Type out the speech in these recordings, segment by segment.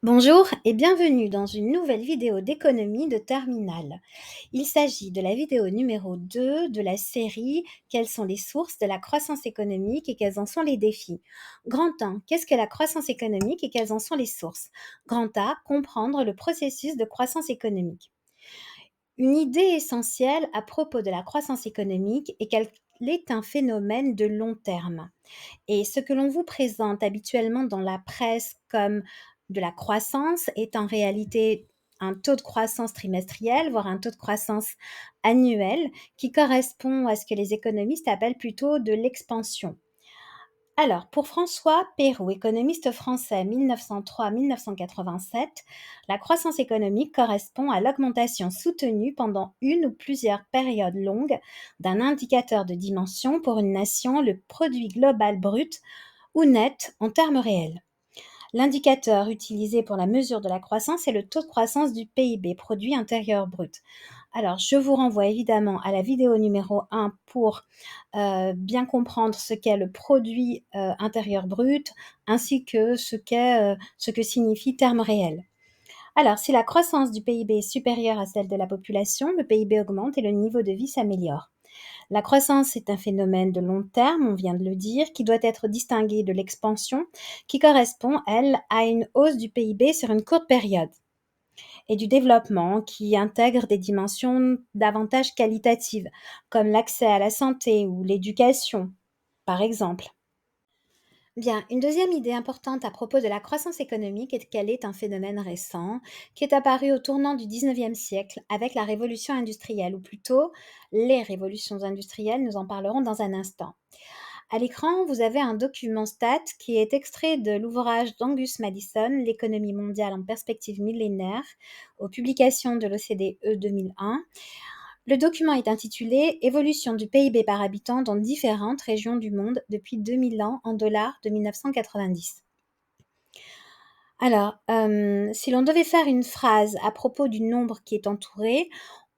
Bonjour et bienvenue dans une nouvelle vidéo d'économie de Terminal. Il s'agit de la vidéo numéro 2 de la série Quelles sont les sources de la croissance économique et quels en sont les défis. Grand 1. Qu'est-ce que la croissance économique et quelles en sont les sources? Grand A. Comprendre le processus de croissance économique. Une idée essentielle à propos de la croissance économique est qu'elle est un phénomène de long terme. Et ce que l'on vous présente habituellement dans la presse comme de la croissance est en réalité un taux de croissance trimestriel, voire un taux de croissance annuel, qui correspond à ce que les économistes appellent plutôt de l'expansion. Alors, pour François Peyroux, économiste français 1903-1987, la croissance économique correspond à l'augmentation soutenue pendant une ou plusieurs périodes longues d'un indicateur de dimension pour une nation, le produit global brut ou net en termes réels. L'indicateur utilisé pour la mesure de la croissance est le taux de croissance du PIB, produit intérieur brut. Alors, je vous renvoie évidemment à la vidéo numéro 1 pour bien comprendre ce qu'est le produit intérieur brut, ainsi que ce que signifie terme réel. Alors, si la croissance du PIB est supérieure à celle de la population, le PIB augmente et le niveau de vie s'améliore. La croissance est un phénomène de long terme, on vient de le dire, qui doit être distingué de l'expansion, qui correspond, elle, à une hausse du PIB sur une courte période, et du développement qui intègre des dimensions davantage qualitatives, comme l'accès à la santé ou l'éducation, par exemple. Bien, une deuxième idée importante à propos de la croissance économique est qu'elle est un phénomène récent qui est apparu au tournant du 19e siècle avec la révolution industrielle, ou plutôt les révolutions industrielles, nous en parlerons dans un instant. À l'écran, vous avez un document STAT qui est extrait de l'ouvrage d'Angus Madison, L'économie mondiale en perspective millénaire, aux publications de l'OCDE 2001. Le document est intitulé Évolution du PIB par habitant dans différentes régions du monde depuis 2000 ans en dollars de 1990. Alors, si l'on devait faire une phrase à propos du nombre qui est entouré,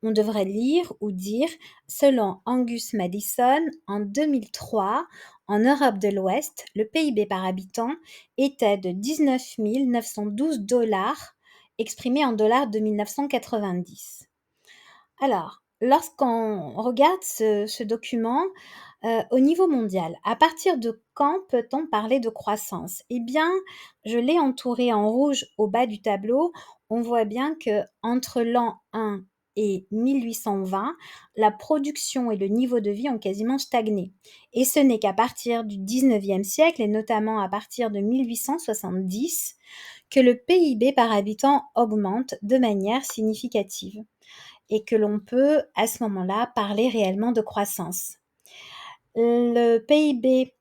on devrait lire ou dire selon Angus Madison, en 2003, en Europe de l'Ouest, le PIB par habitant était de 19 912 dollars, exprimé en dollars de 1990. Alors, lorsqu'on regarde ce document, au niveau mondial, à partir de quand peut-on parler de croissance? Eh bien, je l'ai entouré en rouge au bas du tableau. On voit bien qu'entre l'an 1 et 1820, la production et le niveau de vie ont quasiment stagné. Et ce n'est qu'à partir du 19e siècle, et notamment à partir de 1870, que le PIB par habitant augmente de manière significative et que l'on peut, à ce moment-là, parler réellement de croissance. Le PIB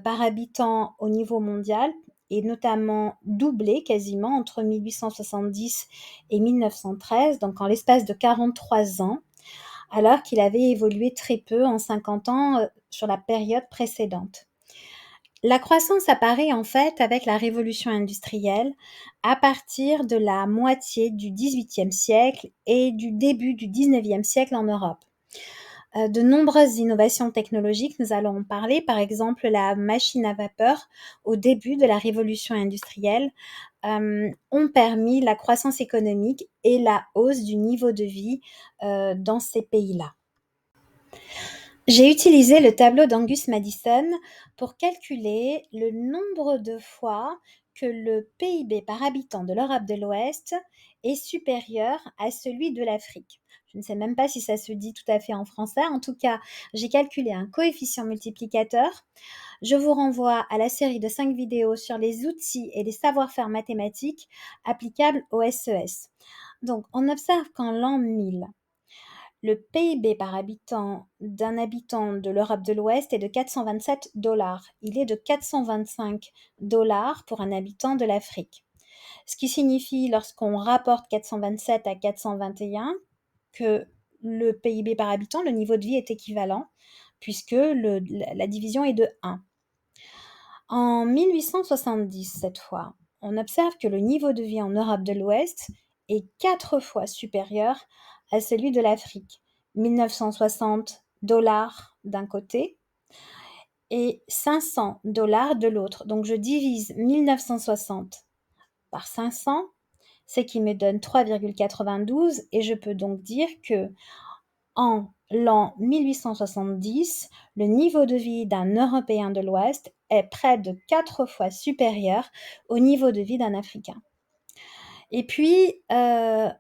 par habitant au niveau mondial est notamment doublé quasiment entre 1870 et 1913, donc en l'espace de 43 ans, alors qu'il avait évolué très peu en 50 ans sur la période précédente. La croissance apparaît en fait avec la révolution industrielle à partir de la moitié du XVIIIe siècle et du début du XIXe siècle en Europe. De nombreuses innovations technologiques, nous allons en parler, par exemple la machine à vapeur au début de la révolution industrielle, ont permis la croissance économique et la hausse du niveau de vie dans ces pays-là. J'ai utilisé le tableau d'Angus Madison pour calculer le nombre de fois que le PIB par habitant de l'Europe de l'Ouest est supérieur à celui de l'Afrique. Je ne sais même pas si ça se dit tout à fait en français. En tout cas, j'ai calculé un coefficient multiplicateur. Je vous renvoie à la série de 5 vidéos sur les outils et les savoir-faire mathématiques applicables au SES. Donc, on observe qu'en l'an 1000, le PIB par habitant d'un habitant de l'Europe de l'Ouest est de 427 dollars. Il est de 425 dollars pour un habitant de l'Afrique. Ce qui signifie, lorsqu'on rapporte 427 à 421, que le PIB par habitant, le niveau de vie est équivalent, puisque la division est de 1. En 1870, cette fois, on observe que le niveau de vie en Europe de l'Ouest est 4 fois supérieur à celui de l'Afrique. 1960 dollars d'un côté et 500 dollars de l'autre. Donc je divise 1960 par 500, ce qui me donne 3,92 et je peux donc dire que en l'an 1870, le niveau de vie d'un Européen de l'Ouest est près de 4 fois supérieur au niveau de vie d'un Africain. Et puis,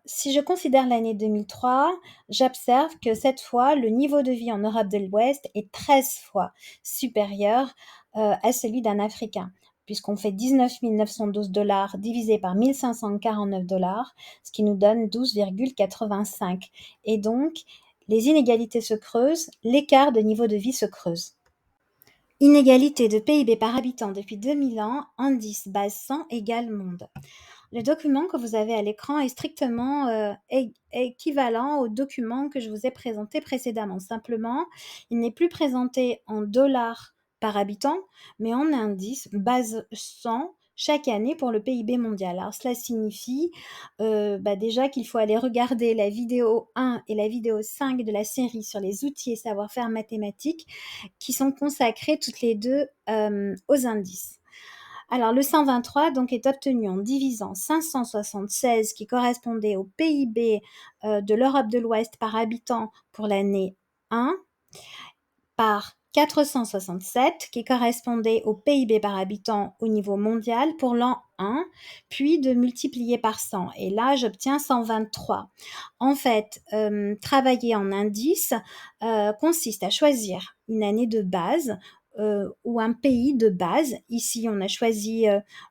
si je considère l'année 2003, j'observe que cette fois, le niveau de vie en Europe de l'Ouest est 13 fois supérieur à celui d'un Africain, puisqu'on fait 19 912 dollars divisé par 1549 dollars, ce qui nous donne 12,85. Et donc, les inégalités se creusent, l'écart de niveau de vie se creuse. Inégalité de PIB par habitant depuis 2000 ans, indice base 100 égale monde. Le document que vous avez à l'écran est strictement équivalent au document que je vous ai présenté précédemment. Simplement, il n'est plus présenté en dollars par habitant, mais en indice base 100 chaque année pour le PIB mondial. Alors cela signifie déjà qu'il faut aller regarder la vidéo 1 et la vidéo 5 de la série sur les outils et savoir-faire mathématiques qui sont consacrés toutes les deux aux indices. Alors, le 123 donc, est obtenu en divisant 576, qui correspondait au PIB de l'Europe de l'Ouest par habitant pour l'année 1, par 467, qui correspondait au PIB par habitant au niveau mondial pour l'an 1, puis de multiplier par 100. Et là, j'obtiens 123. En fait, travailler en indice consiste à choisir une année de base ou un pays de base. Ici, on a choisi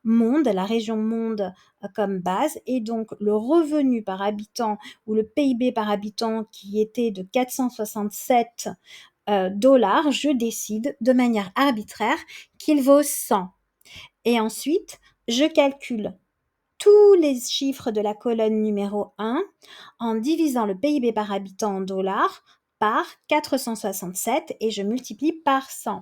monde, la région monde comme base, et donc le revenu par habitant ou le PIB par habitant qui était de 467 dollars, je décide de manière arbitraire qu'il vaut 100. Et ensuite, je calcule tous les chiffres de la colonne numéro 1 en divisant le PIB par habitant en dollars par 467 et je multiplie par 100.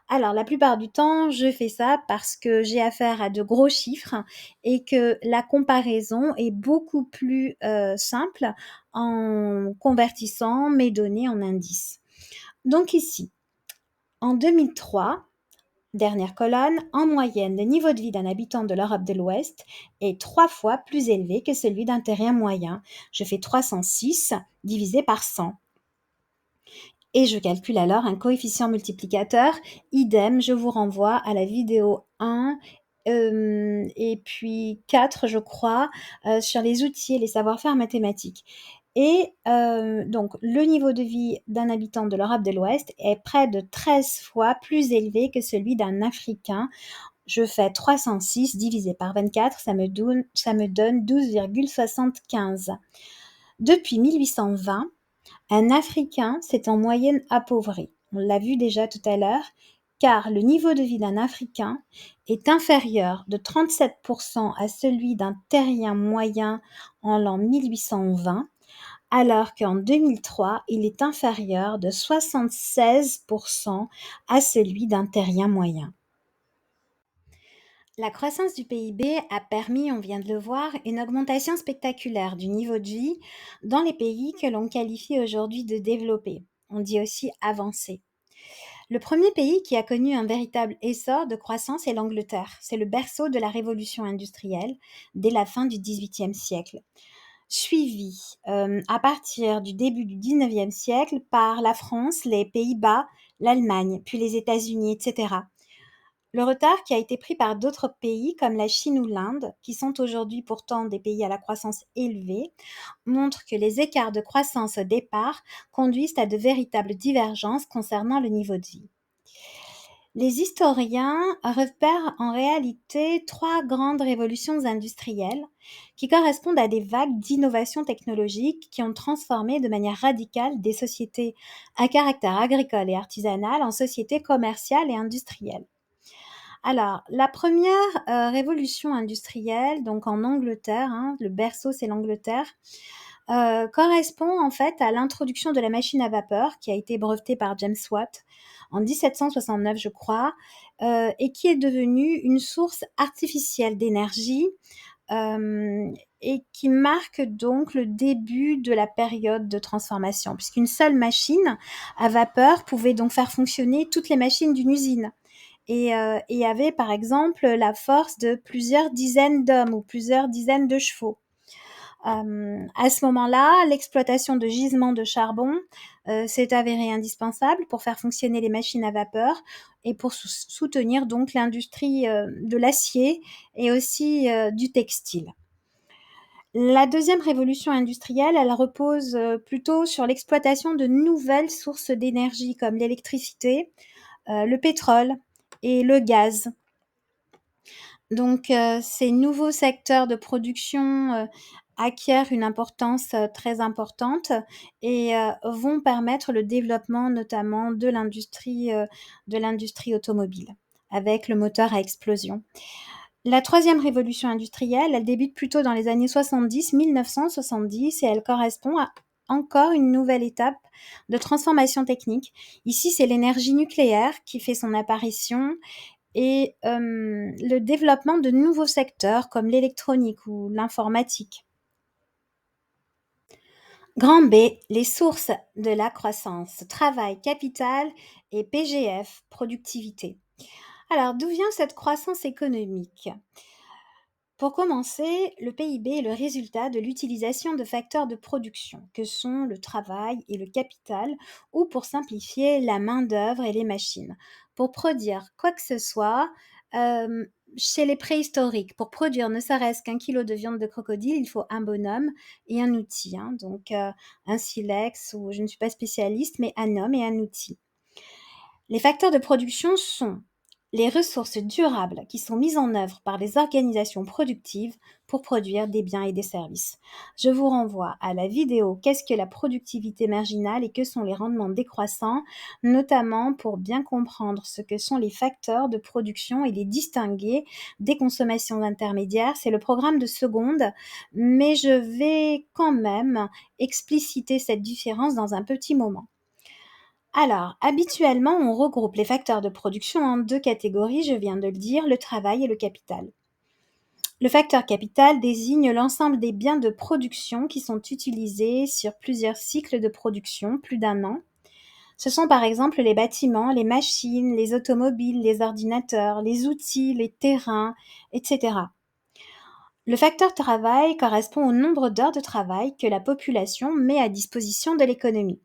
Alors, la plupart du temps, je fais ça parce que j'ai affaire à de gros chiffres et que la comparaison est beaucoup plus simple en convertissant mes données en indices. Donc ici, en 2003, dernière colonne, en moyenne, le niveau de vie d'un habitant de l'Europe de l'Ouest est 3 fois plus élevé que celui d'un terrien moyen. Je fais 306 divisé par 100. Et je calcule alors un coefficient multiplicateur. Idem, je vous renvoie à la vidéo 1 et puis 4, je crois, sur les outils et les savoir-faire mathématiques. Et donc, le niveau de vie d'un habitant de l'Europe de l'Ouest est près de 13 fois plus élevé que celui d'un Africain. Je fais 306 divisé par 24, ça me donne 12,75. Depuis 1820, un Africain s'est en moyenne appauvri. On l'a vu déjà tout à l'heure, car le niveau de vie d'un Africain est inférieur de 37% à celui d'un terrien moyen en l'an 1820, alors qu'en 2003, il est inférieur de 76% à celui d'un terrien moyen. La croissance du PIB a permis, on vient de le voir, une augmentation spectaculaire du niveau de vie dans les pays que l'on qualifie aujourd'hui de développés. On dit aussi avancés. Le premier pays qui a connu un véritable essor de croissance est l'Angleterre. C'est le berceau de la révolution industrielle dès la fin du XVIIIe siècle, suivi à partir du début du XIXe siècle par la France, les Pays-Bas, l'Allemagne, puis les États-Unis, etc. Le retard qui a été pris par d'autres pays comme la Chine ou l'Inde, qui sont aujourd'hui pourtant des pays à la croissance élevée, montre que les écarts de croissance au départ conduisent à de véritables divergences concernant le niveau de vie. Les historiens repèrent en réalité 3 grandes révolutions industrielles qui correspondent à des vagues d'innovation technologique qui ont transformé de manière radicale des sociétés à caractère agricole et artisanal en sociétés commerciales et industrielles. Alors, la première révolution industrielle, donc en Angleterre, le berceau c'est l'Angleterre, correspond en fait à l'introduction de la machine à vapeur qui a été brevetée par James Watt en 1769, je crois, et qui est devenue une source artificielle d'énergie et qui marque donc le début de la période de transformation, puisqu'une seule machine à vapeur pouvait donc faire fonctionner toutes les machines d'une usine. et avait par exemple la force de plusieurs dizaines d'hommes ou plusieurs dizaines de chevaux. À ce moment-là, l'exploitation de gisements de charbon s'est avérée indispensable pour faire fonctionner les machines à vapeur et pour soutenir donc l'industrie de l'acier et aussi du textile. La deuxième révolution industrielle, elle repose plutôt sur l'exploitation de nouvelles sources d'énergie comme l'électricité, le pétrole et le gaz. Donc, ces nouveaux secteurs de production acquièrent une importance très importante et vont permettre le développement notamment de l'industrie automobile avec le moteur à explosion. La troisième révolution industrielle, elle débute plutôt dans les années 70, 1970, et elle correspond à encore une nouvelle étape de transformation technique. Ici, c'est l'énergie nucléaire qui fait son apparition et le développement de nouveaux secteurs comme l'électronique ou l'informatique. Grand B, les sources de la croissance, travail, capital et PGF, productivité. Alors, d'où vient cette croissance économique ? Pour commencer, le PIB est le résultat de l'utilisation de facteurs de production, que sont le travail et le capital, ou pour simplifier, la main-d'œuvre et les machines. Pour produire quoi que ce soit, chez les préhistoriques, pour produire ne serait-ce qu'un kilo de viande de crocodile, il faut un bonhomme et un outil. Donc un silex, ou je ne suis pas spécialiste, mais un homme et un outil. Les facteurs de production sont les ressources durables qui sont mises en œuvre par les organisations productives pour produire des biens et des services. Je vous renvoie à la vidéo Qu'est-ce que la productivité marginale et que sont les rendements décroissants, notamment pour bien comprendre ce que sont les facteurs de production et les distinguer des consommations intermédiaires. C'est le programme de seconde, mais je vais quand même expliciter cette différence dans un petit moment. Alors, habituellement, on regroupe les facteurs de production en deux catégories, je viens de le dire, le travail et le capital. Le facteur capital désigne l'ensemble des biens de production qui sont utilisés sur plusieurs cycles de production, plus d'un an. Ce sont par exemple les bâtiments, les machines, les automobiles, les ordinateurs, les outils, les terrains, etc. Le facteur travail correspond au nombre d'heures de travail que la population met à disposition de l'économie.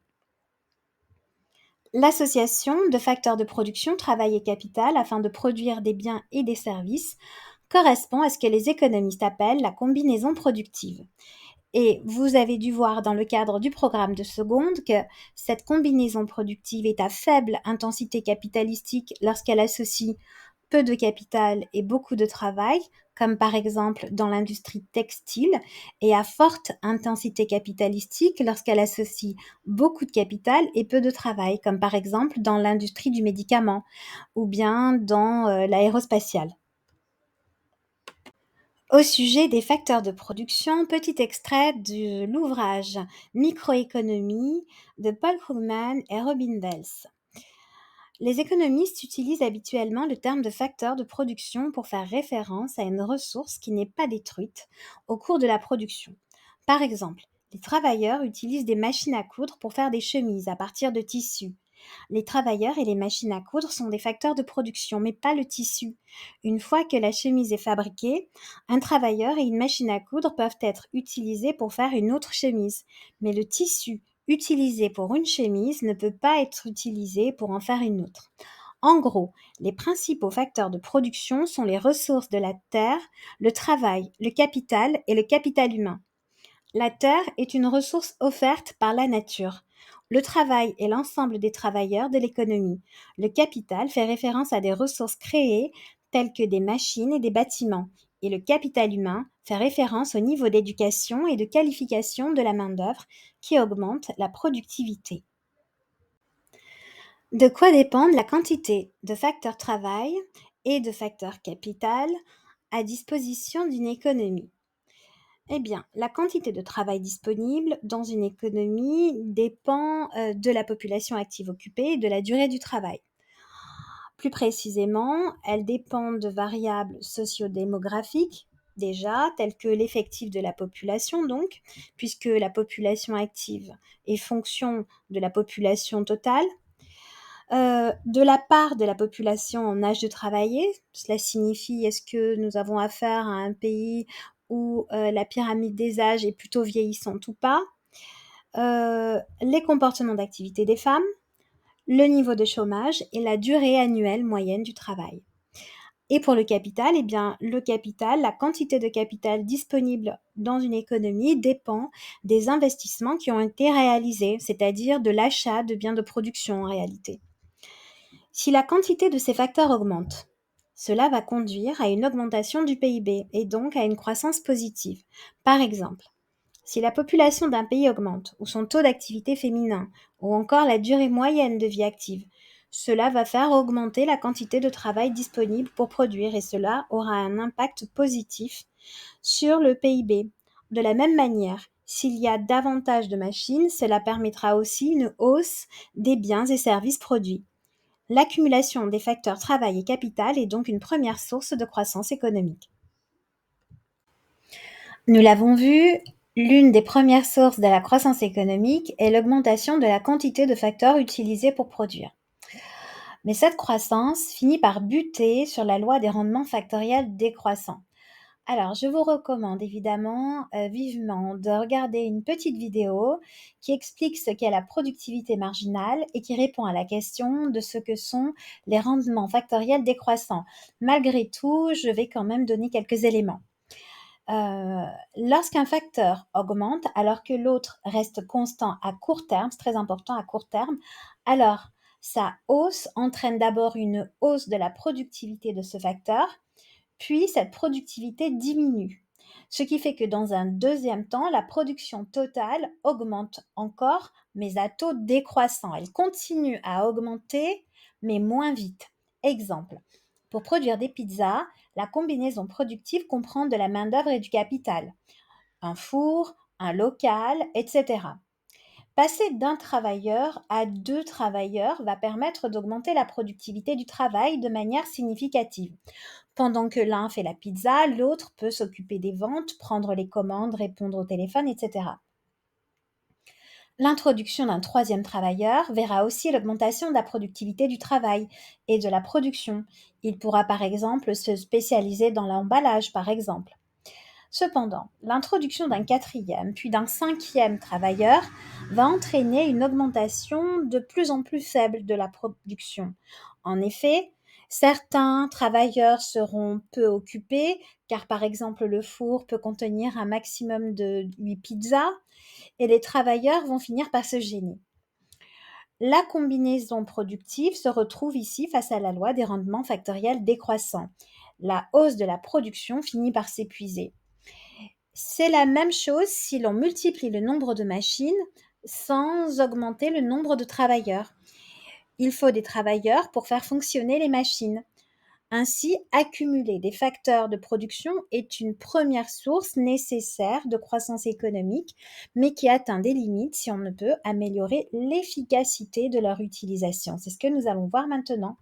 L'association de facteurs de production, travail et capital afin de produire des biens et des services correspond à ce que les économistes appellent la combinaison productive. Et vous avez dû voir dans le cadre du programme de seconde que cette combinaison productive est à faible intensité capitalistique lorsqu'elle associe peu de capital et beaucoup de travail, comme par exemple dans l'industrie textile, et à forte intensité capitalistique lorsqu'elle associe beaucoup de capital et peu de travail, comme par exemple dans l'industrie du médicament ou bien dans l'aérospatiale. Au sujet des facteurs de production, petit extrait de l'ouvrage Microéconomie de Paul Krugman et Robin Wells. Les économistes utilisent habituellement le terme de facteur de production pour faire référence à une ressource qui n'est pas détruite au cours de la production. Par exemple, les travailleurs utilisent des machines à coudre pour faire des chemises à partir de tissus. Les travailleurs et les machines à coudre sont des facteurs de production, mais pas le tissu. Une fois que la chemise est fabriquée, un travailleur et une machine à coudre peuvent être utilisés pour faire une autre chemise, mais le tissu utilisé pour une chemise ne peut pas être utilisé pour en faire une autre. En gros, les principaux facteurs de production sont les ressources de la terre, le travail, le capital et le capital humain. La terre est une ressource offerte par la nature. Le travail est l'ensemble des travailleurs de l'économie. Le capital fait référence à des ressources créées telles que des machines et des bâtiments. Et le capital humain fait référence au niveau d'éducation et de qualification de la main-d'œuvre qui augmente la productivité. De quoi dépendent la quantité de facteurs travail et de facteurs capital à disposition d'une économie? Eh bien, la quantité de travail disponible dans une économie dépend de la population active occupée et de la durée du travail. Plus précisément, elle dépend de variables sociodémographiques, déjà, telles que l'effectif de la population, donc, puisque la population active est fonction de la population totale, De la part de la population en âge de travailler, cela signifie est-ce que nous avons affaire à un pays où la pyramide des âges est plutôt vieillissante ou pas, les comportements d'activité des femmes, le niveau de chômage et la durée annuelle moyenne du travail. Et pour le capital, eh bien, le capital, la quantité de capital disponible dans une économie dépend des investissements qui ont été réalisés, c'est-à-dire de l'achat de biens de production en réalité. Si la quantité de ces facteurs augmente, cela va conduire à une augmentation du PIB et donc à une croissance positive. Par exemple, si la population d'un pays augmente, ou son taux d'activité féminin, ou encore la durée moyenne de vie active, cela va faire augmenter la quantité de travail disponible pour produire et cela aura un impact positif sur le PIB. De la même manière, s'il y a davantage de machines, cela permettra aussi une hausse des biens et services produits. L'accumulation des facteurs travail et capital est donc une première source de croissance économique. Nous l'avons vu, l'une des premières sources de la croissance économique est l'augmentation de la quantité de facteurs utilisés pour produire. Mais cette croissance finit par buter sur la loi des rendements factoriels décroissants. Alors, je vous recommande évidemment vivement de regarder une petite vidéo qui explique ce qu'est la productivité marginale et qui répond à la question de ce que sont les rendements factoriels décroissants. Malgré tout, je vais quand même donner quelques éléments. Lorsqu'un facteur augmente alors que l'autre reste constant à court terme, c'est très important à court terme, alors sa hausse entraîne d'abord une hausse de la productivité de ce facteur, puis cette productivité diminue. Ce qui fait que dans un deuxième temps, la production totale augmente encore, mais à taux décroissant. Elle continue à augmenter, mais moins vite. Exemple, pour produire des pizzas, la combinaison productive comprend de la main-d'œuvre et du capital, un four, un local, etc. Passer d'un travailleur à 2 travailleurs va permettre d'augmenter la productivité du travail de manière significative. Pendant que l'un fait la pizza, l'autre peut s'occuper des ventes, prendre les commandes, répondre au téléphone, etc. L'introduction d'un troisième travailleur verra aussi l'augmentation de la productivité du travail et de la production. Il pourra par exemple se spécialiser dans l'emballage, par exemple. Cependant, l'introduction d'un quatrième puis d'un cinquième travailleur va entraîner une augmentation de plus en plus faible de la production. En effet, certains travailleurs seront peu occupés car par exemple le four peut contenir un maximum de 8 pizzas et les travailleurs vont finir par se gêner. La combinaison productive se retrouve ici face à la loi des rendements factoriels décroissants. La hausse de la production finit par s'épuiser. C'est la même chose si l'on multiplie le nombre de machines sans augmenter le nombre de travailleurs. Il faut des travailleurs pour faire fonctionner les machines. Ainsi, accumuler des facteurs de production est une première source nécessaire de croissance économique, mais qui atteint des limites si on ne peut améliorer l'efficacité de leur utilisation. C'est ce que nous allons voir maintenant.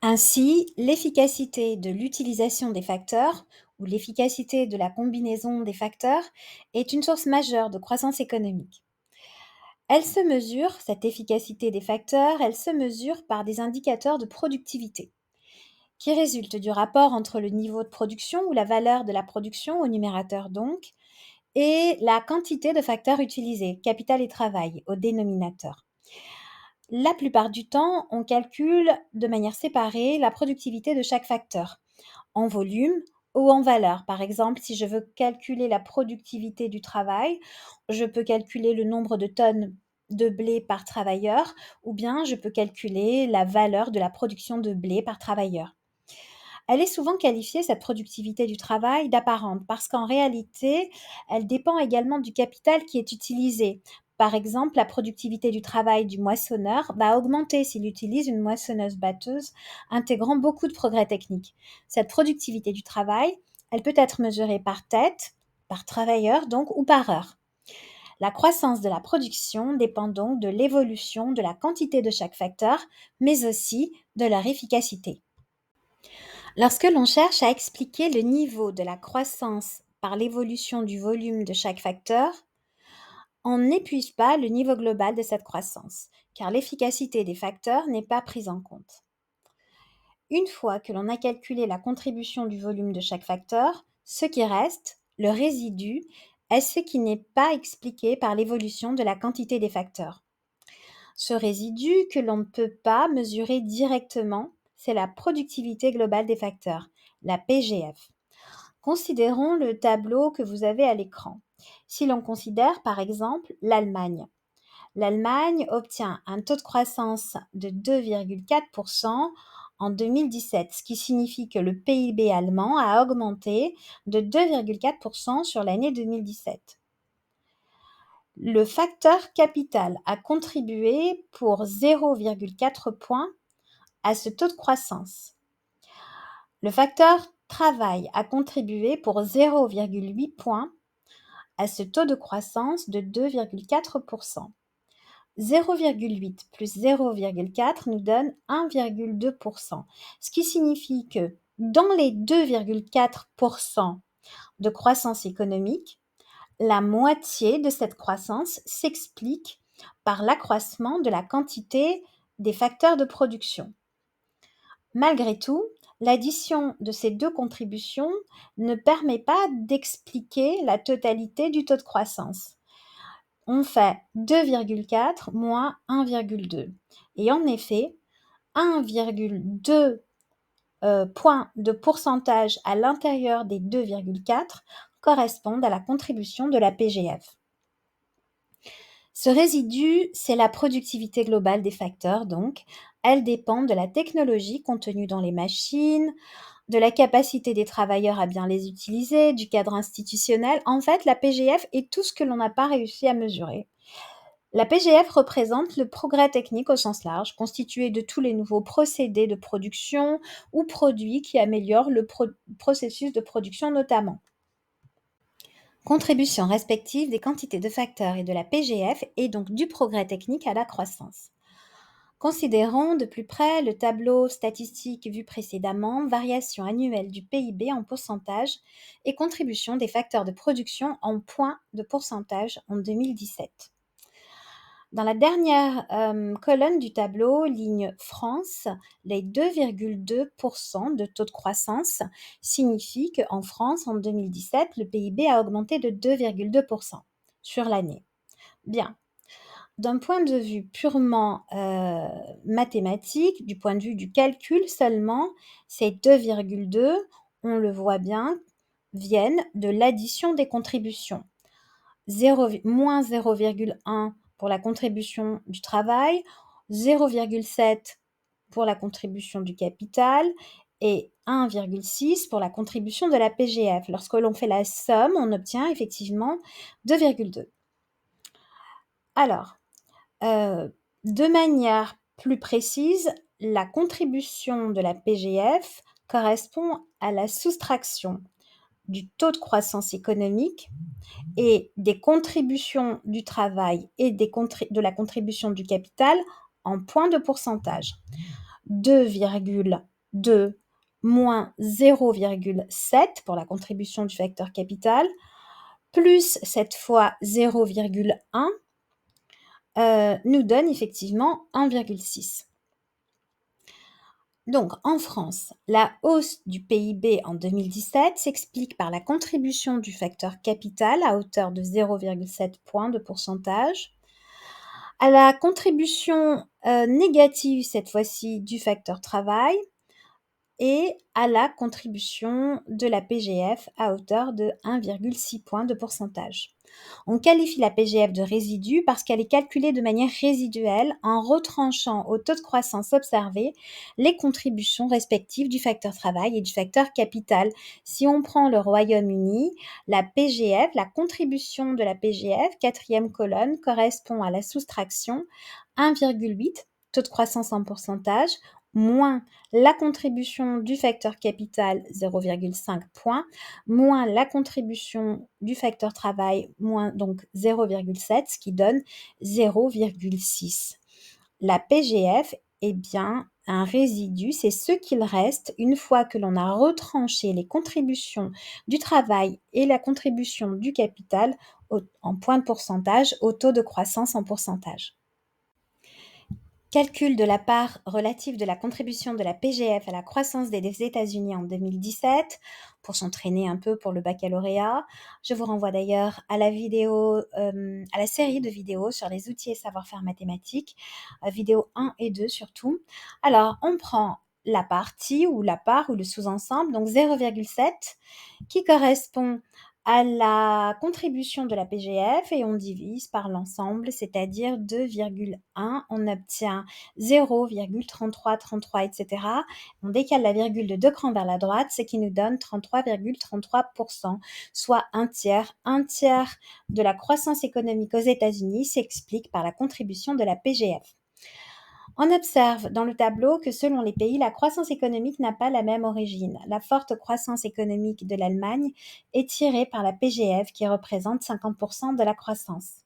Ainsi, l'efficacité de l'utilisation des facteurs ou l'efficacité de la combinaison des facteurs est une source majeure de croissance économique. Cette efficacité des facteurs, elle se mesure par des indicateurs de productivité qui résultent du rapport entre le niveau de production ou la valeur de la production au numérateur donc, et la quantité de facteurs utilisés, capital et travail, au dénominateur. La plupart du temps, on calcule de manière séparée la productivité de chaque facteur, en volume ou en valeur. Par exemple, si je veux calculer la productivité du travail, je peux calculer le nombre de tonnes de blé par travailleur ou bien je peux calculer la valeur de la production de blé par travailleur. Elle est souvent qualifiée, cette productivité du travail, d'apparente parce qu'en réalité, elle dépend également du capital qui est utilisé. Par exemple, la productivité du travail du moissonneur va augmenter s'il utilise une moissonneuse-batteuse, intégrant beaucoup de progrès techniques. Cette productivité du travail, elle peut être mesurée par tête, par travailleur donc, ou par heure. La croissance de la production dépend donc de l'évolution de la quantité de chaque facteur, mais aussi de leur efficacité. Lorsque l'on cherche à expliquer le niveau de la croissance par l'évolution du volume de chaque facteur, on n'épuise pas le niveau global de cette croissance, car l'efficacité des facteurs n'est pas prise en compte. Une fois que l'on a calculé la contribution du volume de chaque facteur, ce qui reste, le résidu, est ce qui n'est pas expliqué par l'évolution de la quantité des facteurs. Ce résidu que l'on ne peut pas mesurer directement, c'est la productivité globale des facteurs, la PGF. Considérons le tableau que vous avez à l'écran. Si l'on considère par exemple l'Allemagne. L'Allemagne obtient un taux de croissance de 2,4% en 2017, ce qui signifie que le PIB allemand a augmenté de 2,4% sur l'année 2017. Le facteur capital a contribué pour 0,4 points à ce taux de croissance. Le facteur travail a contribué pour 0,8 points à ce taux de croissance de 2,4%. 0,8 plus 0,4 nous donne 1,2%, ce qui signifie que dans les 2,4% de croissance économique, la moitié de cette croissance s'explique par l'accroissement de la quantité des facteurs de production. Malgré tout, l'addition de ces deux contributions ne permet pas d'expliquer la totalité du taux de croissance. On fait 2,4 moins 1,2. Et en effet, 1,2 points de pourcentage à l'intérieur des 2,4 correspondent à la contribution de la PGF. Ce résidu, c'est la productivité globale des facteurs, donc. Elle dépend de la technologie contenue dans les machines, de la capacité des travailleurs à bien les utiliser, du cadre institutionnel. En fait, la PGF est tout ce que l'on n'a pas réussi à mesurer. La PGF représente le progrès technique au sens large, constitué de tous les nouveaux procédés de production ou produits qui améliorent le processus de production notamment. Contribution respective des quantités de facteurs et de la PGF et donc du progrès technique à la croissance. Considérons de plus près le tableau statistique vu précédemment, variation annuelle du PIB en pourcentage et contribution des facteurs de production en points de pourcentage en 2017. Dans la dernière colonne du tableau, ligne France, les 2,2% de taux de croissance signifient qu'en France, en 2017, le PIB a augmenté de 2,2% sur l'année. Bien. D'un point de vue purement mathématique, du point de vue du calcul seulement, ces 2,2, on le voit bien, viennent de l'addition des contributions. Moins 0,1 pour la contribution du travail, 0,7 pour la contribution du capital et 1,6 pour la contribution de la PGF. Lorsque l'on fait la somme, on obtient effectivement 2,2. Alors, de manière plus précise, la contribution de la PGF correspond à la soustraction du taux de croissance économique et des contributions du travail et de la contribution du capital en points de pourcentage. 2,2 moins 0,7 pour la contribution du facteur capital, plus cette fois 0,1 nous donne effectivement 1,6. Donc, en France, la hausse du PIB en 2017 s'explique par la contribution du facteur capital à hauteur de 0,7 points de pourcentage, à la contribution négative cette fois-ci du facteur travail et à la contribution de la PGF à hauteur de 1,6 points de pourcentage. On qualifie la PGF de résidu parce qu'elle est calculée de manière résiduelle en retranchant au taux de croissance observé les contributions respectives du facteur travail et du facteur capital. Si on prend le Royaume-Uni, la PGF, la contribution de la PGF, quatrième colonne, correspond à la soustraction 1,8, taux de croissance en pourcentage, moins la contribution du facteur capital 0,5 points, moins la contribution du facteur travail, moins donc 0,7, ce qui donne 0,6. La PGF est bien un résidu, c'est ce qu'il reste une fois que l'on a retranché les contributions du travail et la contribution du capital en points de pourcentage au taux de croissance en pourcentage. Calcul de la part relative de la contribution de la PGF à la croissance des États-Unis en 2017, pour s'entraîner un peu pour le baccalauréat. Je vous renvoie d'ailleurs à la vidéo, à la série de vidéos sur les outils et savoir-faire mathématiques, vidéo 1 et 2 surtout. Alors, on prend la partie ou la part ou le sous-ensemble, donc 0,7, qui correspond à la contribution de la PGF et on divise par l'ensemble, c'est-à-dire 2,1, on obtient 0,3333, etc. On décale la virgule de 2 crans vers la droite, ce qui nous donne 33,33%, soit un tiers de la croissance économique aux États-Unis s'explique par la contribution de la PGF. On observe dans le tableau que selon les pays, la croissance économique n'a pas la même origine. La forte croissance économique de l'Allemagne est tirée par la PGF qui représente 50% de la croissance.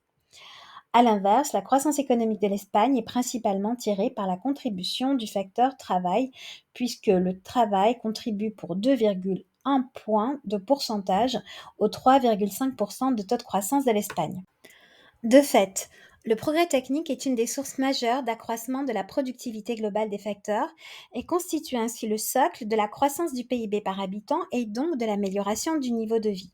À l'inverse, la croissance économique de l'Espagne est principalement tirée par la contribution du facteur travail, puisque le travail contribue pour 2,1 points de pourcentage aux 3,5% de taux de croissance de l'Espagne. De fait, le progrès technique est une des sources majeures d'accroissement de la productivité globale des facteurs et constitue ainsi le socle de la croissance du PIB par habitant et donc de l'amélioration du niveau de vie.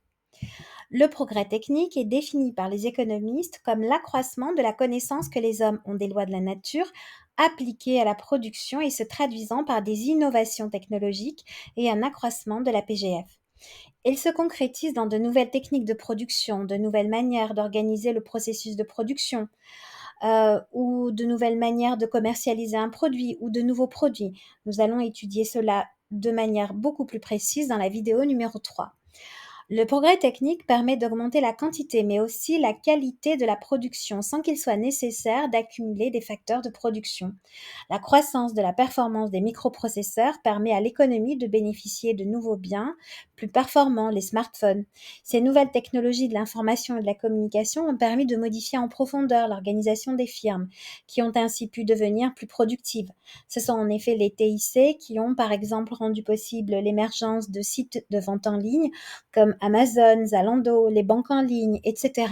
Le progrès technique est défini par les économistes comme l'accroissement de la connaissance que les hommes ont des lois de la nature appliquées à la production et se traduisant par des innovations technologiques et un accroissement de la PGF. Il se concrétise dans de nouvelles techniques de production, de nouvelles manières d'organiser le processus de production, ou de nouvelles manières de commercialiser un produit ou de nouveaux produits. Nous allons étudier cela de manière beaucoup plus précise dans la vidéo numéro 3. Le progrès technique permet d'augmenter la quantité mais aussi la qualité de la production sans qu'il soit nécessaire d'accumuler des facteurs de production. La croissance de la performance des microprocesseurs permet à l'économie de bénéficier de nouveaux biens plus performants, les smartphones. Ces nouvelles technologies de l'information et de la communication ont permis de modifier en profondeur l'organisation des firmes, qui ont ainsi pu devenir plus productives. Ce sont en effet les TIC qui ont par exemple rendu possible l'émergence de sites de vente en ligne comme Amazon, Zalando, les banques en ligne, etc.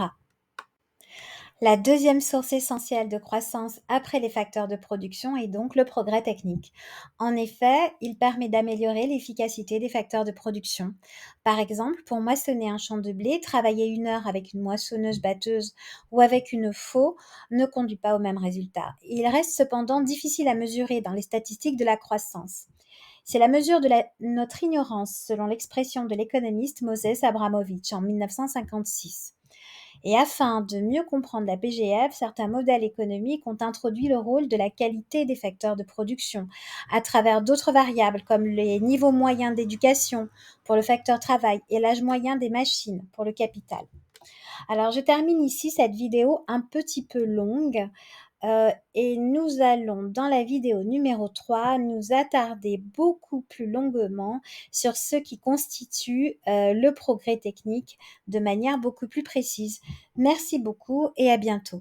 La deuxième source essentielle de croissance après les facteurs de production est donc le progrès technique. En effet, il permet d'améliorer l'efficacité des facteurs de production. Par exemple, pour moissonner un champ de blé, travailler 1 heure avec une moissonneuse-batteuse ou avec une faux ne conduit pas au même résultat. Il reste cependant difficile à mesurer dans les statistiques de la croissance. C'est la mesure de notre ignorance, selon l'expression de l'économiste Moses Abramovich en 1956. Et afin de mieux comprendre la PGF, certains modèles économiques ont introduit le rôle de la qualité des facteurs de production à travers d'autres variables comme les niveaux moyens d'éducation pour le facteur travail et l'âge moyen des machines pour le capital. Alors je termine ici cette vidéo un petit peu longue et nous allons dans la vidéo numéro 3 nous attarder beaucoup plus longuement sur ce qui constitue le progrès technique de manière beaucoup plus précise. Merci beaucoup et à bientôt.